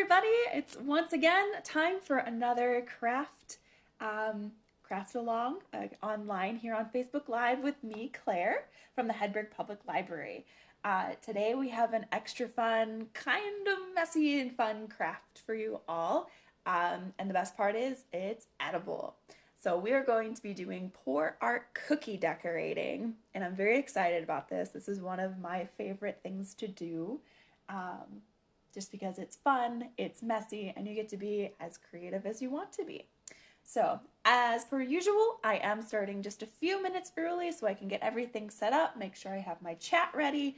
everybody. It's once again time for another craft along online here on Facebook Live with me, Claire, from the Hedberg Public Library. Today we have an extra fun, kind of messy and fun craft for you all. And the best part is it's edible. So we are going to be doing pour art cookie decorating, and I'm very excited about this. This is one of my favorite things to do. Just because it's fun, it's messy, and you get to be as creative as you want to be. So, as per usual, I am starting just a few minutes early so I can get everything set up, make sure I have my chat ready,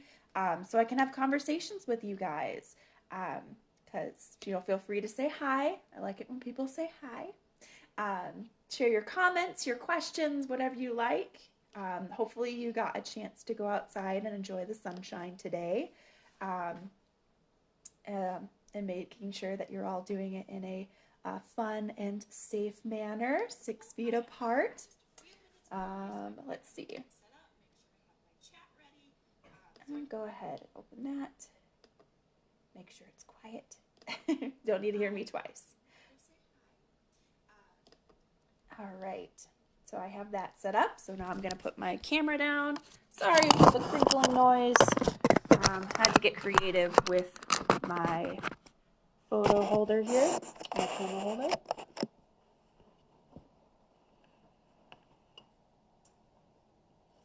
so I can have conversations with you guys. Because, feel free to say hi. I like it when people say hi. Share your comments, your questions, whatever you like. Hopefully you got a chance to go outside and enjoy the sunshine today. And making sure that you're all doing it in a fun and safe manner, 6 feet apart. Let's see. I'm going to go ahead and open that. Make sure it's quiet. Don't need to hear me twice. All right. So I have that set up. So now I'm going to put my camera down. Sorry for the crinkling noise. Had to get creative with my photo holder here, my camera holder.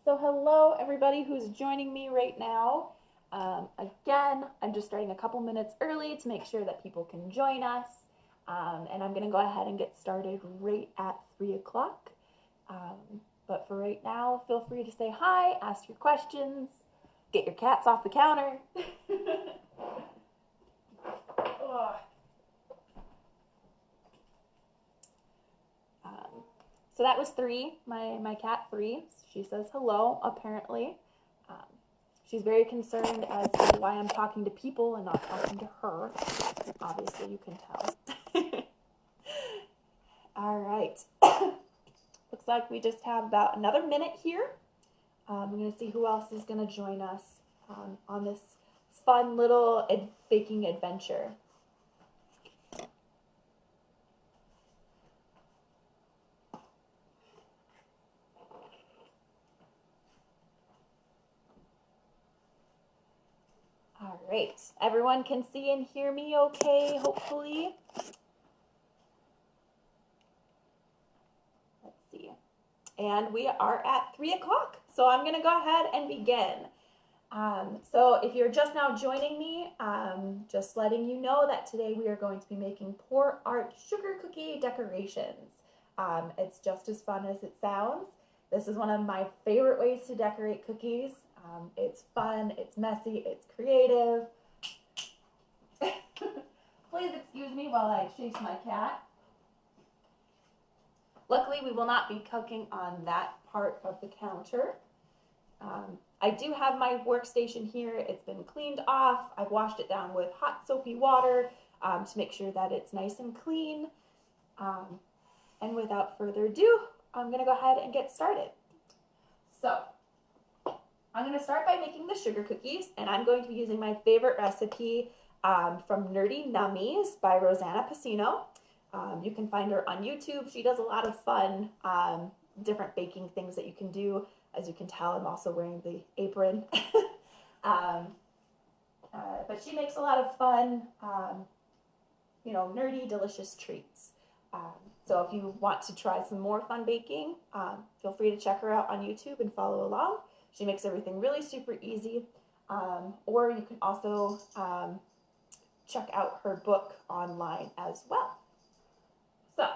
So hello everybody who's joining me right now. Again, I'm just starting a couple minutes early to make sure that people can join us. And I'm going to go ahead and get started right at 3 o'clock. But for right now, feel free to say hi, ask your questions, get your cats off the counter. So that was 3, my cat 3. She says hello, apparently. She's very concerned as to why I'm talking to people and not talking to her. Obviously, you can tell. All right. Looks like we just have about another minute here. We're going to see who else is going to join us on this fun little baking adventure. All right, everyone can see and hear me okay, hopefully. Let's see. And we are at 3 o'clock, so I'm going to go ahead and begin. So if you're just now joining me, just letting you know that today we are going to be making pour art sugar cookie decorations. It's just as fun as it sounds. This is one of my favorite ways to decorate cookies. It's fun, it's messy, it's creative. Please excuse me while I chase my cat. Luckily, we will not be cooking on that part of the counter. I do have my workstation here. It's been cleaned off. I've washed it down with hot soapy water to make sure that it's nice and clean. And without further ado, I'm going to go ahead and get started. So, I'm going to start by making the sugar cookies, and I'm going to be using my favorite recipe from Nummies by Rosanna Pasino. You can find her on YouTube. She does a lot of fun, different baking things that you can do. As you can tell, I'm also wearing the apron. But she makes a lot of fun, nerdy, delicious treats. So if you want to try some more fun baking, feel free to check her out on YouTube and follow along. She makes everything really super easy. Or you can also check out her book online as well. So,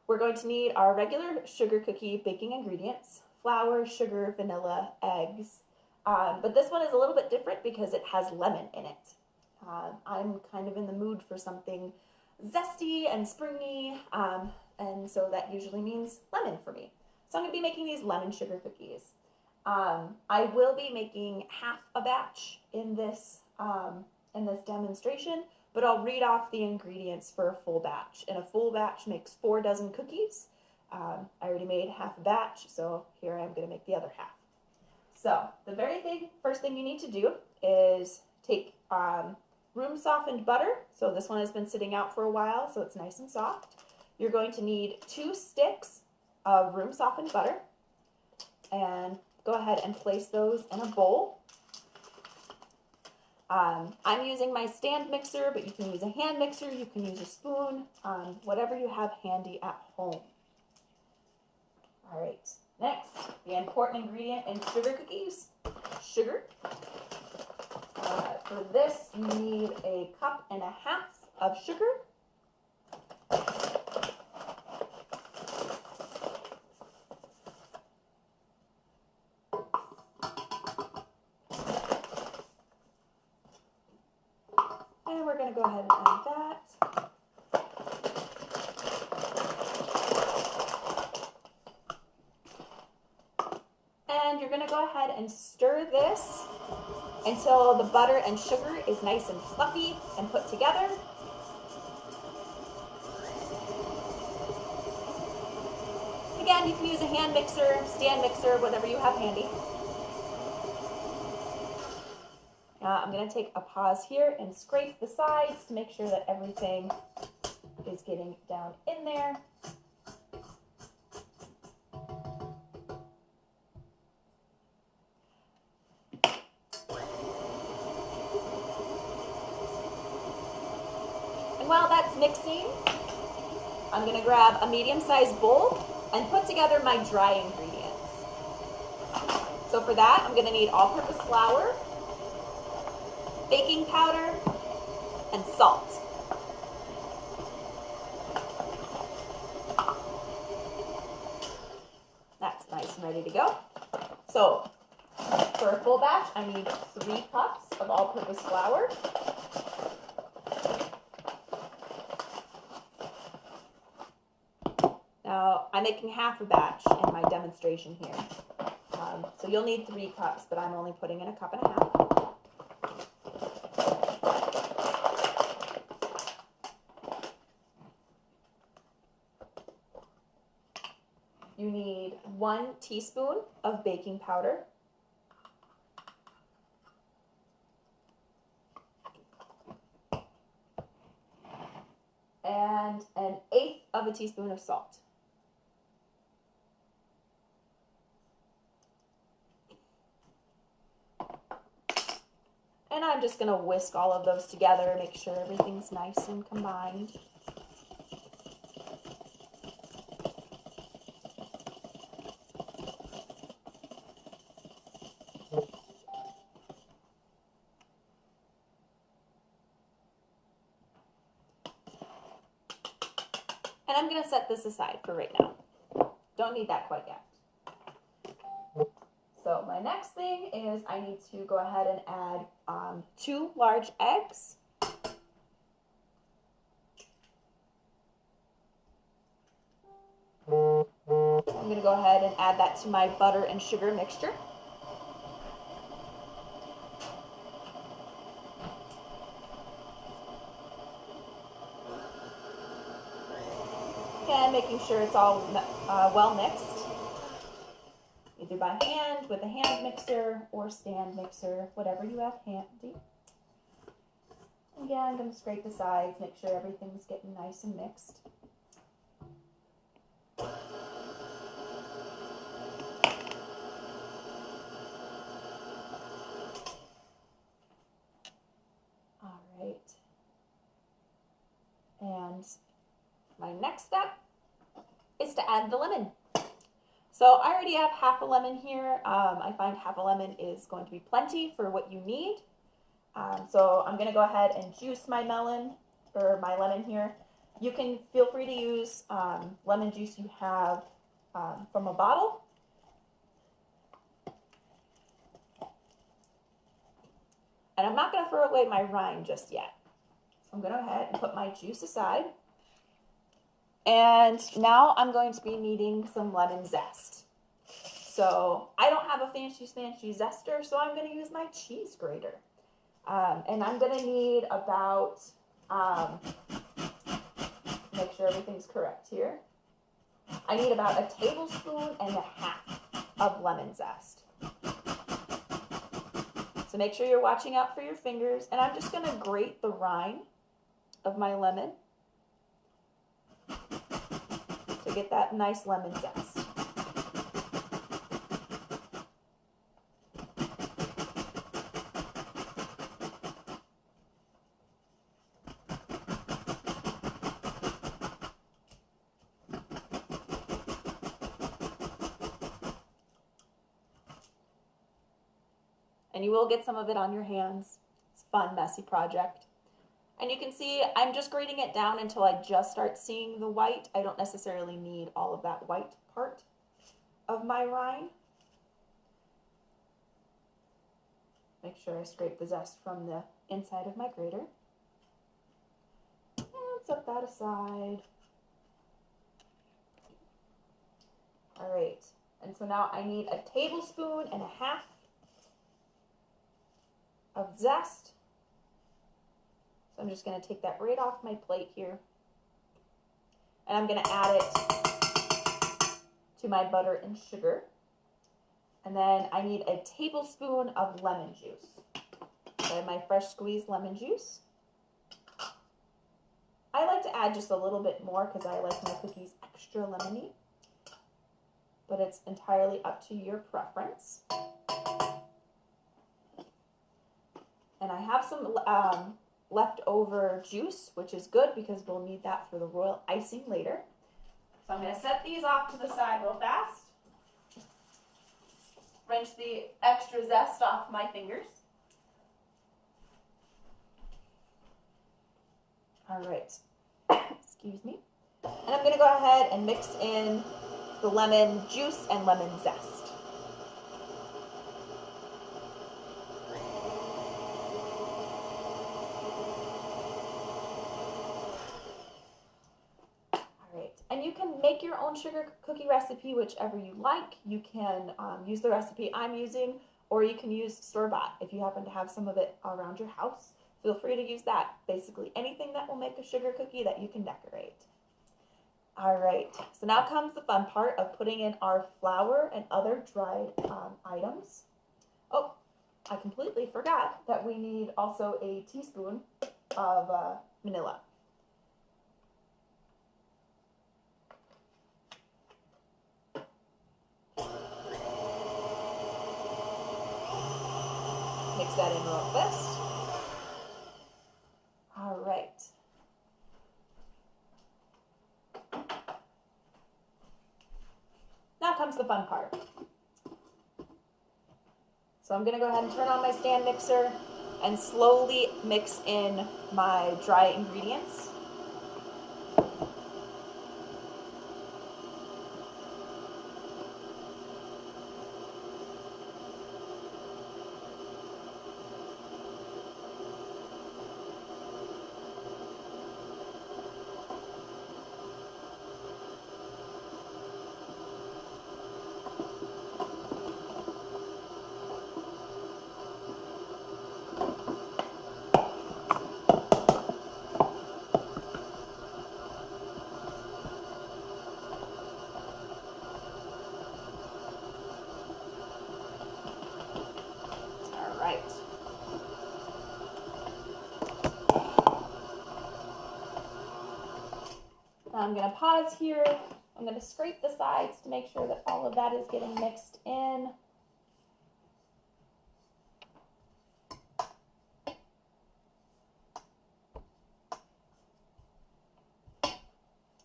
we're going to need our regular sugar cookie baking ingredients: flour, sugar, vanilla, eggs. But this one is a little bit different because it has lemon in it. I'm kind of in the mood for something zesty and springy, and so that usually means lemon for me. So I'm going to be making these lemon sugar cookies. I will be making half a batch in this demonstration, but I'll read off the ingredients for a full batch. And a full batch makes 4 dozen cookies. I already made half a batch, so here I am going to make the other half. So the first thing you need to do is take room softened butter. So this one has been sitting out for a while, so it's nice and soft. You're going to need 2 sticks of room softened butter, and go ahead and place those in a bowl. I'm using my stand mixer, but you can use a hand mixer, you can use a spoon, whatever you have handy at home. All right, next, the important ingredient in sugar cookies, sugar. For this, you need 1.5 cups of sugar. And we're going to go ahead and add that. And you're going to go ahead and stir this until the butter and sugar is nice and fluffy and put together. Again, you can use a hand mixer, stand mixer, whatever you have handy. I'm going to take a pause here and scrape the sides to make sure that everything is getting down in there. And while that's mixing, I'm going to grab a medium-sized bowl and put together my dry ingredients. So for that, I'm going to need all-purpose flour, baking powder, and salt. That's nice and ready to go. So for a full batch, I need 3 cups of all-purpose flour. Now, I'm making half a batch in my demonstration here. So you'll need 3 cups, but I'm only putting in 1.5 cups. You need 1 teaspoon of baking powder. And 1/8 of a teaspoon of salt. And I'm just going to whisk all of those together, make sure everything's nice and combined. And I'm going to set this aside for right now. Don't need that quite yet. So my next thing is I need to go ahead and add 2 large eggs. I'm going to go ahead and add that to my butter and sugar mixture. Again, making sure it's all well mixed. Either by hand, with a hand mixer, or stand mixer, whatever you have handy. Again, I'm going to scrape the sides, make sure everything's getting nice and mixed. All right. And my next step is to add the lemon. So I already have half a lemon here. I find half a lemon is going to be plenty for what you need. So I'm going to go ahead and juice my lemon here. You can feel free to use lemon juice you have from a bottle. And I'm not going to throw away my rind just yet. So I'm going to go ahead and put my juice aside. And now I'm going to be needing some lemon zest. So I don't have a fancy zester, so I'm going to use my cheese grater. And I'm going to need about, make sure everything's correct here. I need about 1.5 tablespoons of lemon zest. So make sure you're watching out for your fingers. And I'm just going to grate the rind of my lemon to get that nice lemon zest. And you will get some of it on your hands. It's a fun, messy project. And you can see I'm just grating it down until I just start seeing the white. I don't necessarily need all of that white part of my rind. Make sure I scrape the zest from the inside of my grater. And set that aside. All right, and so now I need a tablespoon and a half of zest. So I'm just going to take that right off my plate here. And I'm going to add it to my butter and sugar. And then I need a tablespoon of lemon juice. So I have my fresh squeezed lemon juice. I like to add just a little bit more because I like my cookies extra lemony. But it's entirely up to your preference. And I have some leftover juice, which is good because we'll need that for the royal icing later. So I'm going to set these off to the side real fast. Rinse the extra zest off my fingers. All right, excuse me. And I'm going to go ahead and mix in the lemon juice and lemon zest. And you can make your own sugar cookie recipe, whichever you like. You can use the recipe I'm using, or you can use store-bought. If you happen to have some of it around your house, feel free to use that. Basically anything that will make a sugar cookie that you can decorate. All right, so now comes the fun part of putting in our flour and other dried items. Oh, I completely forgot that we need also a teaspoon of vanilla. Mix that in real fast. All right. Now comes the fun part. So I'm going to go ahead and turn on my stand mixer and slowly mix in my dry ingredients. Now I'm going to pause here. I'm going to scrape the sides to make sure that all of that is getting mixed in.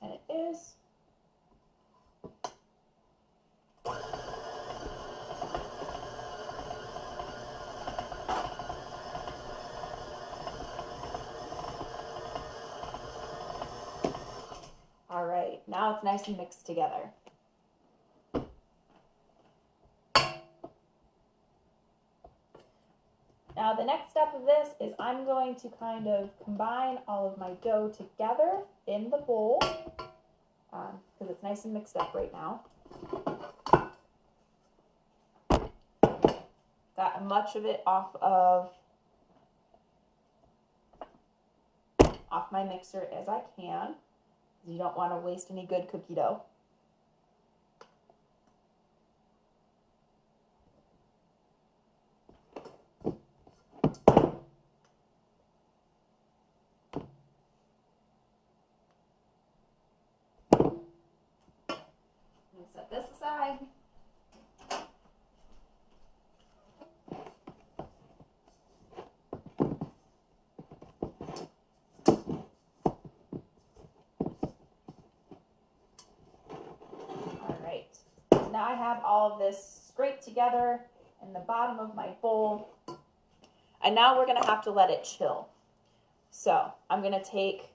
And it is. All right, now it's nice and mixed together. Now the next step of this is I'm going to kind of combine all of my dough together in the bowl because it's nice and mixed up right now. Got much of it off my mixer as I can. You don't want to waste any good cookie dough. Set this aside. All right. Now I have all of this scraped together in the bottom of my bowl. And now we're going to have to let it chill. So I'm going to take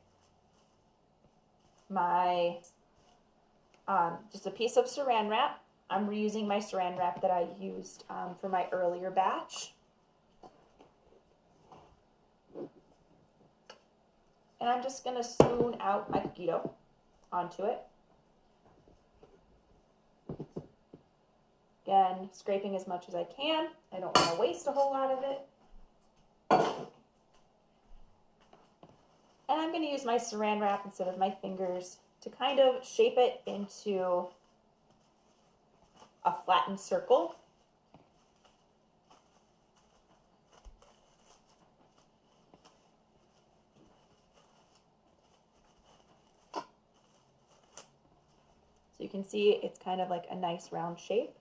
my, just a piece of saran wrap. I'm reusing my saran wrap that I used for my earlier batch. And I'm just going to spoon out my cookie dough onto it. Again, scraping as much as I can. I don't want to waste a whole lot of it. And I'm going to use my saran wrap instead of my fingers to kind of shape it into a flattened circle. So you can see it's kind of like a nice round shape.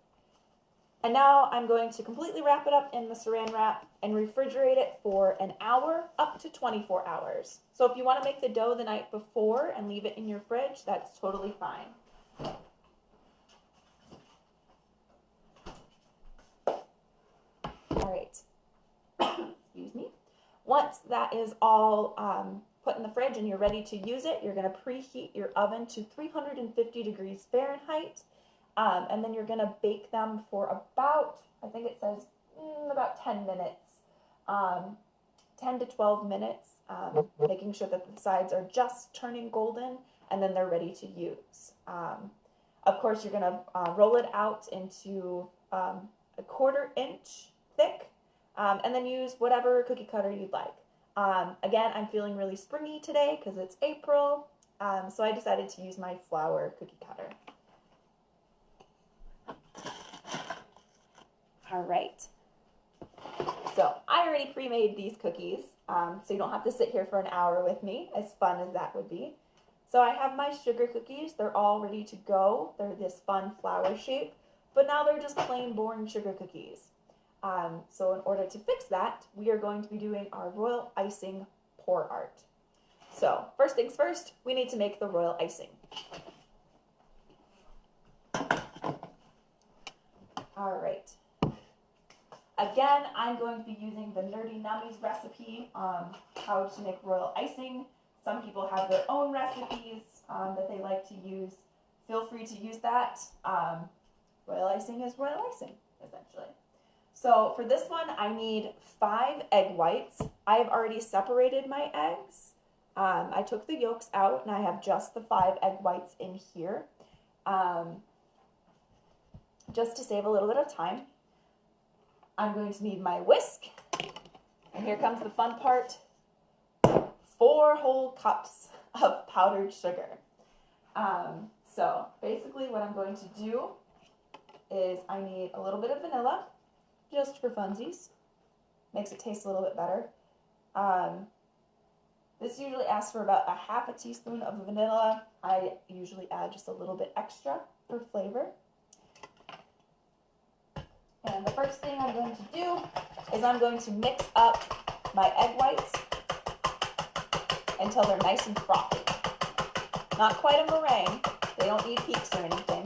And now I'm going to completely wrap it up in the saran wrap and refrigerate it for an hour up to 24 hours. So if you want to make the dough the night before and leave it in your fridge, that's totally fine. All right. Excuse me. Once that is all put in the fridge and you're ready to use it, you're going to preheat your oven to 350 degrees Fahrenheit. And then you're going to bake them for about, I think it says about 10 minutes, 10 to 12 minutes, making sure that the sides are just turning golden and then they're ready to use. Of course, you're going to roll it out into a 1/4 inch thick and then use whatever cookie cutter you'd like. Again, I'm feeling really springy today because it's April, so I decided to use my flour cookie cutter. All right, so I already pre-made these cookies, so you don't have to sit here for an hour with me, as fun as that would be. So I have my sugar cookies. They're all ready to go. They're this fun flower shape, but now they're just plain boring sugar cookies. So in order to fix that, we are going to be doing our royal icing pour art. So first things first, we need to make the royal icing. All right. Again, I'm going to be using the Nerdy Nummies recipe on how to make royal icing. Some people have their own recipes that they like to use. Feel free to use that. Royal icing is royal icing, essentially. So for this one, I need 5 egg whites. I have already separated my eggs. I took the yolks out and I have just the 5 egg whites in here, just to save a little bit of time. I'm going to need my whisk, and here comes the fun part, 4 whole cups of powdered sugar. So basically what I'm going to do is I need a little bit of vanilla, just for funsies. Makes it taste a little bit better. This usually asks for about 1/2 teaspoon of vanilla. I usually add just a little bit extra for flavor. And the first thing I'm going to do is I'm going to mix up my egg whites until they're nice and frothy. Not quite a meringue. They don't need peaks or anything.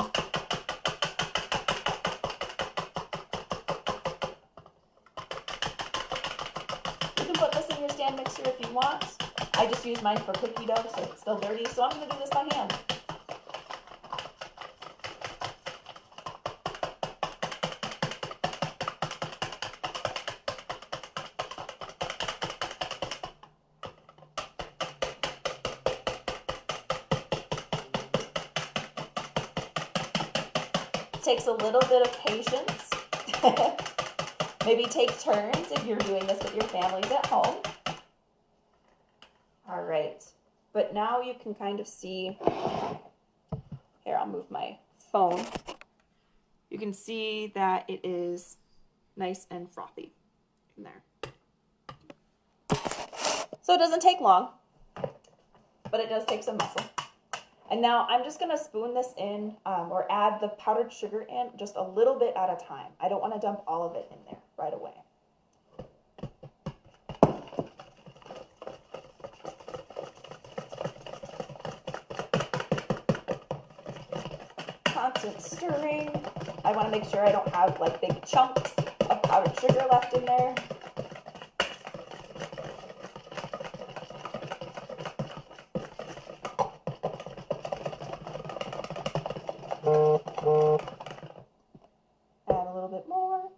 You can put this in your stand mixer if you want. I just use mine for cookie dough, so it's still dirty, so I'm going to do this by hand. Takes a little bit of patience. Maybe take turns if you're doing this with your families at home. All right, but now you can kind of see, here I'll move my phone. You can see that it is nice and frothy in there. So it doesn't take long, but it does take some muscle. And now I'm just gonna spoon this in or add the powdered sugar in just a little bit at a time. I don't wanna dump all of it in there right away. Constant stirring. I wanna make sure I don't have like big chunks of powdered sugar left in there. Add a little bit more.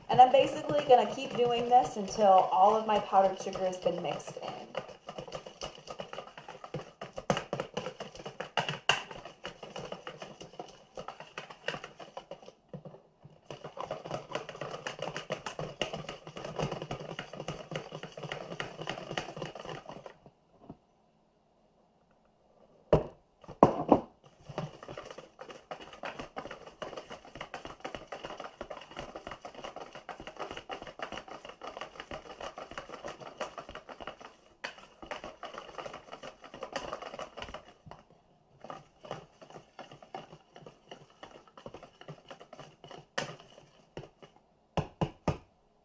And I'm basically going to keep doing this until all of my powdered sugar has been mixed in.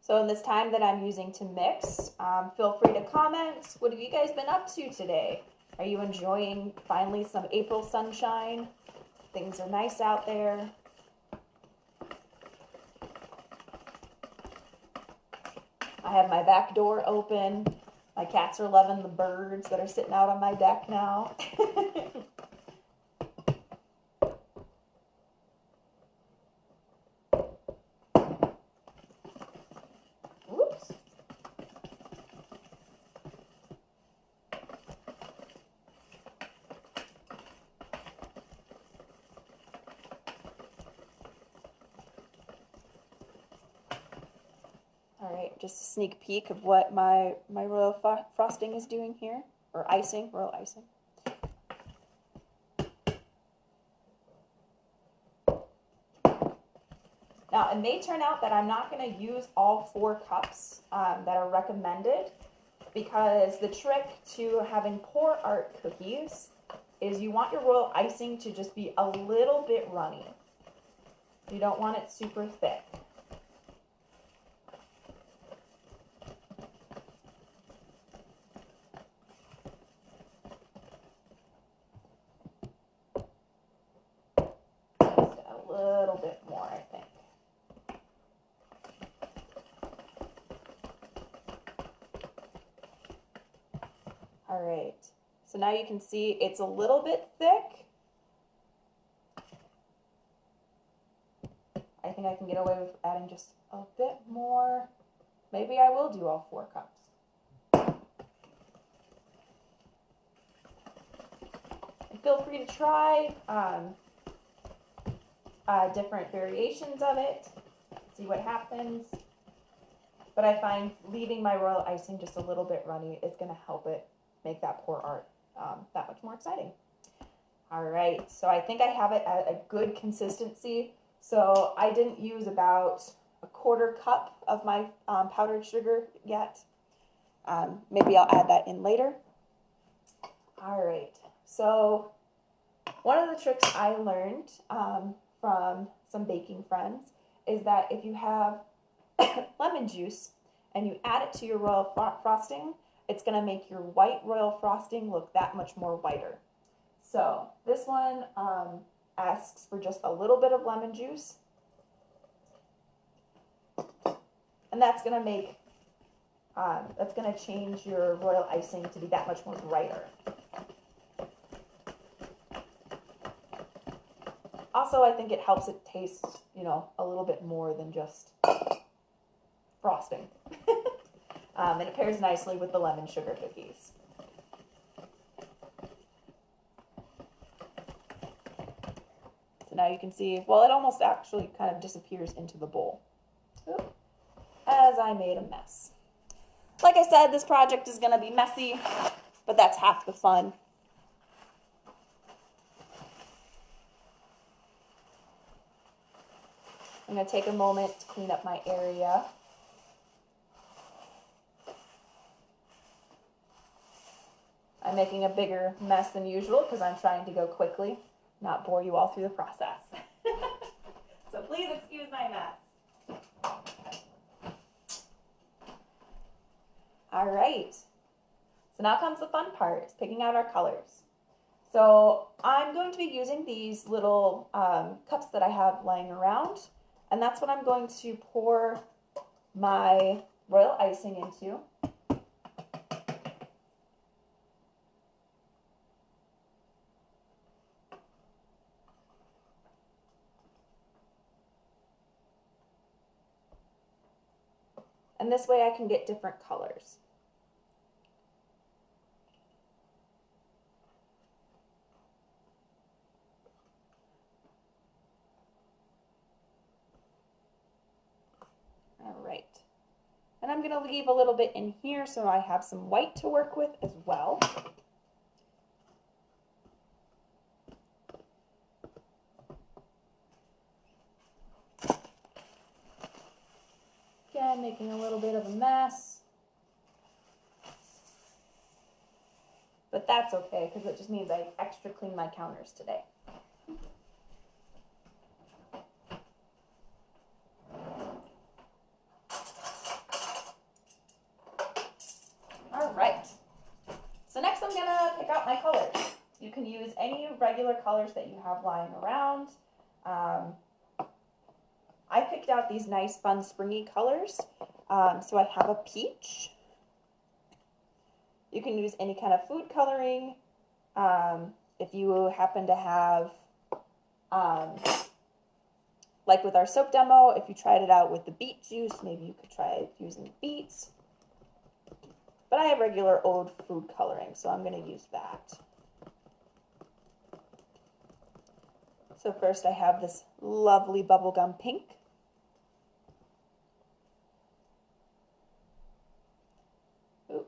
So in this time that I'm using to mix, feel free to comment. What have you guys been up to today? Are you enjoying finally some April sunshine? Things are nice out there. I have my back door open. My cats are loving the birds that are sitting out on my deck now. All right, just a sneak peek of what my royal frosting is doing here, or icing, royal icing. Now, it may turn out that I'm not going to use all 4 cups that are recommended, because the trick to having pour art cookies is you want your royal icing to just be a little bit runny. You don't want it super thick. Little bit more, I think. All right, so now you can see it's a little bit thick. I think I can get away with adding just a bit more. Maybe I will do all 4 cups. And feel free to try different variations of it, see what happens. But I find leaving my royal icing just a little bit runny is going to help it make that pour art that much more exciting. All right, so I think I have it at a good consistency. So I didn't use about a 1/4 cup of my powdered sugar yet. Maybe I'll add that in later. All right, so one of the tricks I learned from some baking friends is that if you have lemon juice and you add it to your royal frosting, it's going to make your white royal frosting look that much more whiter. So this one asks for just a little bit of lemon juice, and that's going to make change your royal icing to be that much more brighter. Also, I think it helps it taste, a little bit more than just frosting. And it pairs nicely with the lemon sugar cookies. So now you can see, well, it almost actually kind of disappears into the bowl. Oops. As I made a mess. Like I said, this project is going to be messy, but that's half the fun. I'm going to take a moment to clean up my area. I'm making a bigger mess than usual because I'm trying to go quickly, not bore you all through the process. So please excuse my mess. All right. So now comes the fun part, it's picking out our colors. So I'm going to be using these little cups that I have laying around, and that's what I'm going to pour my royal icing into. And this way I can get different colors. All right. And I'm going to leave a little bit in here so I have some white to work with as well. Again, making a little bit of a mess. But that's okay because it just means I extra clean my counters today. All right. So next I'm going to pick out my colors. You can use any regular colors that you have lying around. I picked out these nice, fun, springy colors. So I have a peach. You can use any kind of food coloring. If you happen to have, like with our soap demo, if you tried it out with the beet juice, maybe you could try using beets. But I have regular old food coloring, so I'm going to use that. So first I have this lovely bubblegum pink. Ooh.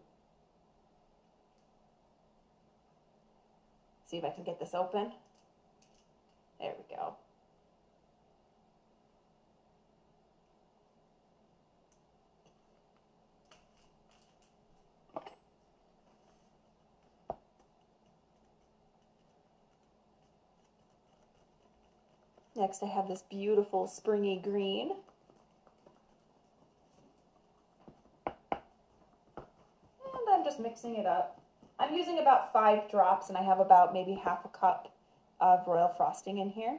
See if I can get this open. There we go. Next I have this beautiful springy green. And I'm just mixing it up. I'm using about 5 drops and I have about maybe half a cup of royal frosting in here.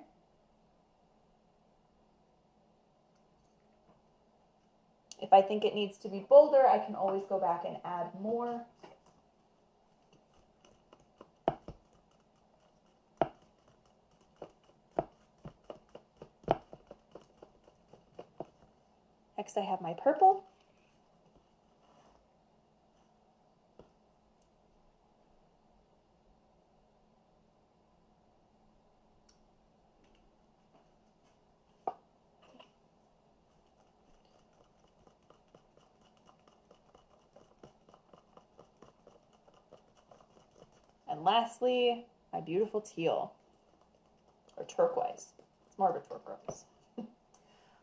If I think it needs to be bolder, I can always go back and add more. Next I have my purple. And lastly, my beautiful teal, or turquoise. It's more of a turquoise.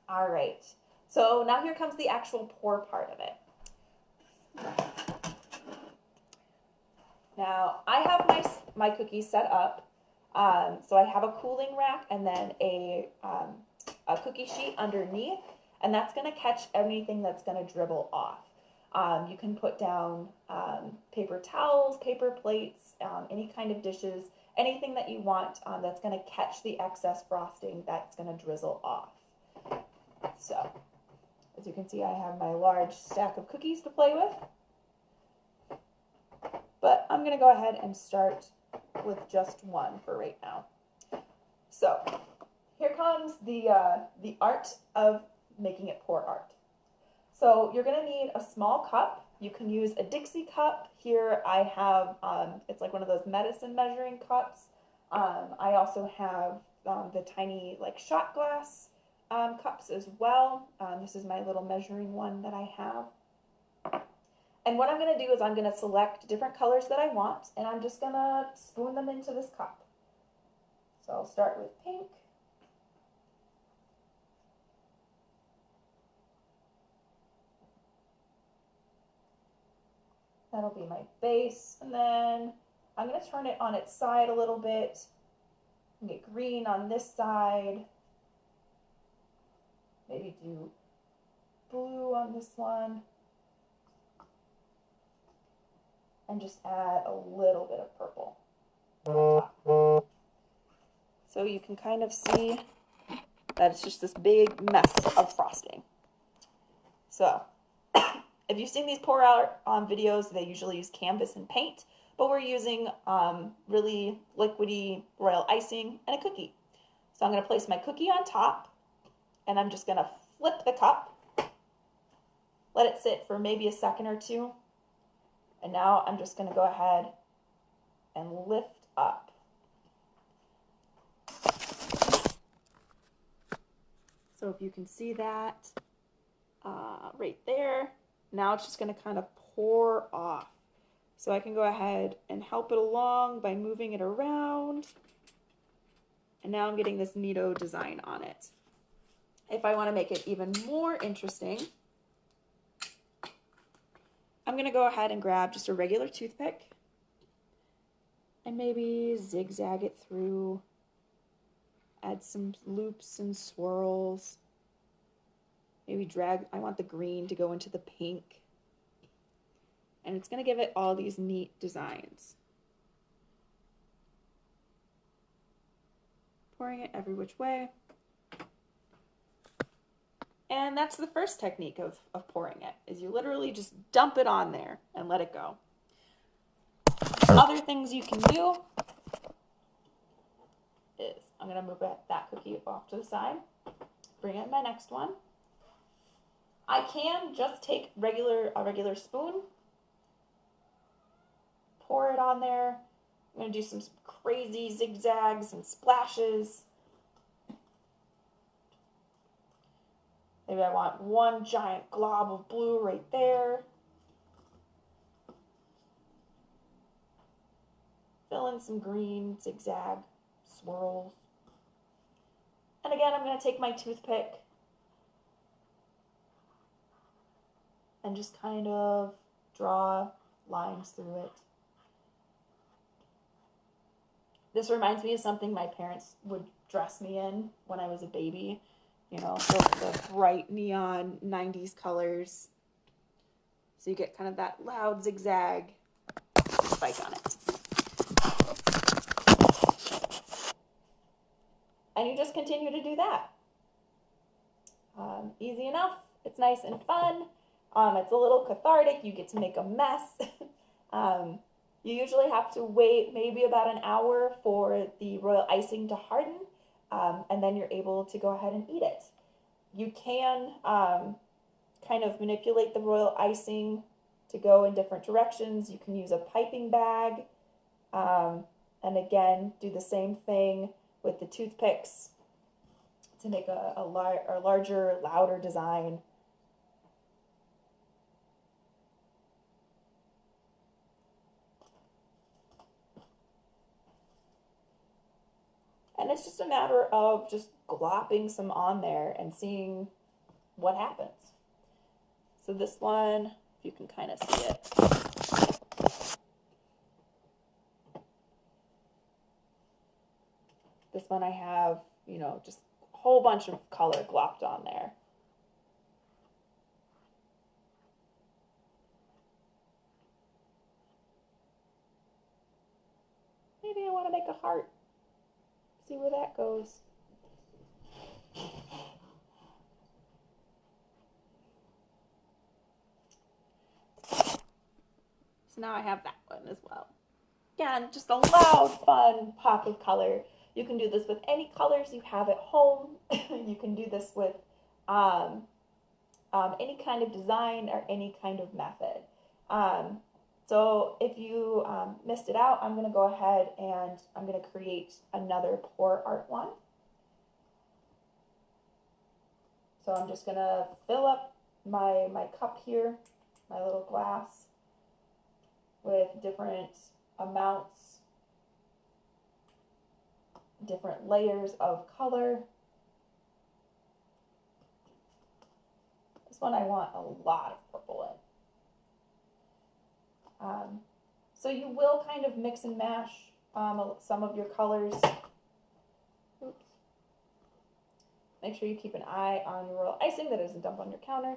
All right, so now here comes the actual pour part of it. Now, I have my cookies set up. So I have a cooling rack and then a cookie sheet underneath, and that's going to catch anything that's going to dribble off. You can put down paper towels, paper plates, any kind of dishes, anything that you want that's going to catch the excess frosting that's going to drizzle off. So, as you can see, I have my large stack of cookies to play with. But I'm going to go ahead and start with just one for right now. So, here comes the art of making it pour art. So you're going to need a small cup. You can use a Dixie cup. Here I have, it's like one of those medicine measuring cups. I also have the tiny like shot glass cups as well. This is my little measuring one that I have. And what I'm going to do is I'm going to select different colors that I want, and I'm just going to spoon them into this cup. So I'll start with pink. That'll be my base, and then I'm going to turn it on its side a little bit and get green on this side. Maybe do blue on this one. And just add a little bit of purple. So you can kind of see that it's just this big mess of frosting. So if you've seen these pour out videos, they usually use canvas and paint, but we're using really liquidy royal icing and a cookie. So I'm going to place my cookie on top, and I'm just going to flip the cup, let it sit for maybe a second or two, and now I'm just going to go ahead and lift up. So if you can see that right there, now it's just going to kind of pour off. So I can go ahead and help it along by moving it around. And now I'm getting this neato design on it. If I want to make it even more interesting, I'm going to go ahead and grab just a regular toothpick and maybe zigzag it through, add some loops and swirls, maybe drag, I want the green to go into the pink, and it's going to give it all these neat designs. Pouring it every which way. And that's the first technique of pouring it, is you literally just dump it on there and let it go. Other things you can do is, I'm going to move that cookie off to the side, bring in my next one. I can just take a regular spoon, pour it on there. I'm going to do some crazy zigzags and splashes. Maybe I want one giant glob of blue right there. Fill in some green, zigzag, swirls. And again, I'm going to take my toothpick and just kind of draw lines through it. This reminds me of something my parents would dress me in when I was a baby. You know, the bright neon 90s colors. So you get kind of that loud zigzag spike on it. And you just continue to do that. Easy enough. It's nice and fun. It's a little cathartic. You get to make a mess. You usually have to wait maybe about an hour for the royal icing to harden. And then you're able to go ahead and eat it. You can kind of manipulate the royal icing to go in different directions. You can use a piping bag, and again, do the same thing with the toothpicks to make a larger, louder design. And it's just a matter of just glopping some on there and seeing what happens. So this one, if you can kind of see it. This one I have, you know, just a whole bunch of color glopped on there. Maybe I want to make a heart. See where that goes. So now I have that one as well. Again, just a loud, fun pop of color. You can do this with any colors you have at home. You can do this with any kind of design or any kind of method. So if you missed it out, I'm going to go ahead and I'm going to create another pour art one. So I'm just going to fill up my cup here, my little glass, with different amounts, different layers of color. This one I want a lot of purple in. So you will kind of mix and mash some of your colors. Oops. Make sure you keep an eye on your royal icing that doesn't dump on your counter.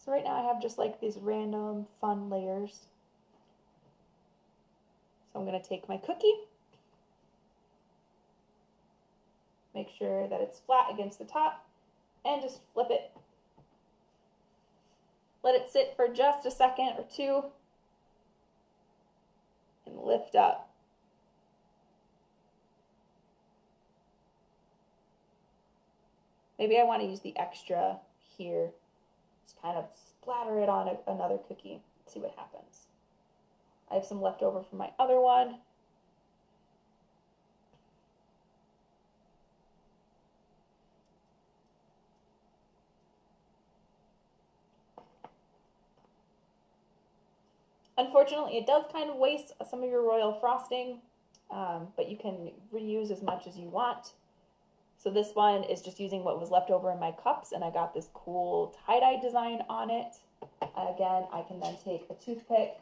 So right now I have just like these random fun layers. So I'm going to take my cookie, make sure that it's flat against the top, and just flip it. Let it sit for just a second or two, and lift up. Maybe I want to use the extra here. Just kind of splatter it on another cookie. See what happens. I have some left over from my other one. Unfortunately, it does kind of waste some of your royal frosting, but you can reuse as much as you want. So this one is just using what was left over in my cups, and I got this cool tie-dye design on it. Again, I can then take a toothpick,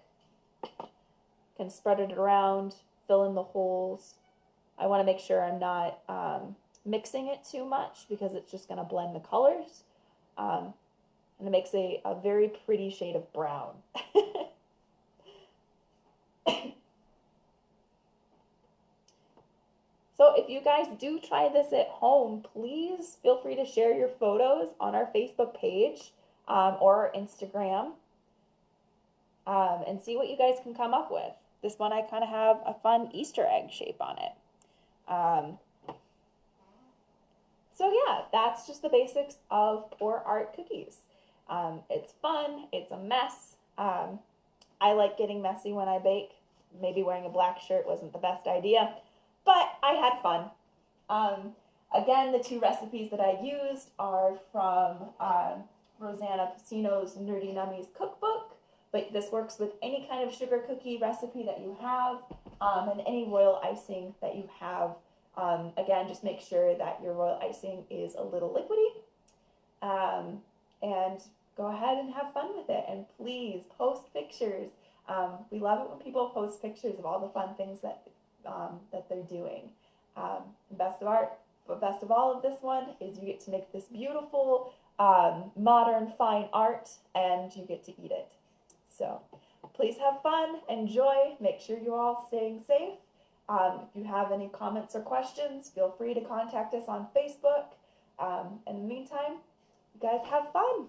can spread it around, fill in the holes. I want to make sure I'm not mixing it too much because it's just going to blend the colors. And it makes a very pretty shade of brown. So if you guys do try this at home, please feel free to share your photos on our Facebook page or our Instagram and see what you guys can come up with. This one I kind of have a fun Easter egg shape on it. So yeah, that's just the basics of pour art cookies. It's fun, it's a mess. I like getting messy when I bake. Maybe wearing a black shirt wasn't the best idea, but I had fun. Again, the two recipes that I used are from Rosanna Pasino's Nerdy Nummies cookbook, but this works with any kind of sugar cookie recipe that you have and any royal icing that you have. Again, just make sure that your royal icing is a little liquidy, and go ahead and have fun with it, and please post pictures. We love it when people post pictures of all the fun things that they're doing. Best of all of this one is you get to make this beautiful modern fine art, and you get to eat it. So please have fun, enjoy, make sure you're all staying safe. If you have any comments or questions, feel free to contact us on Facebook. In the meantime, you guys have fun.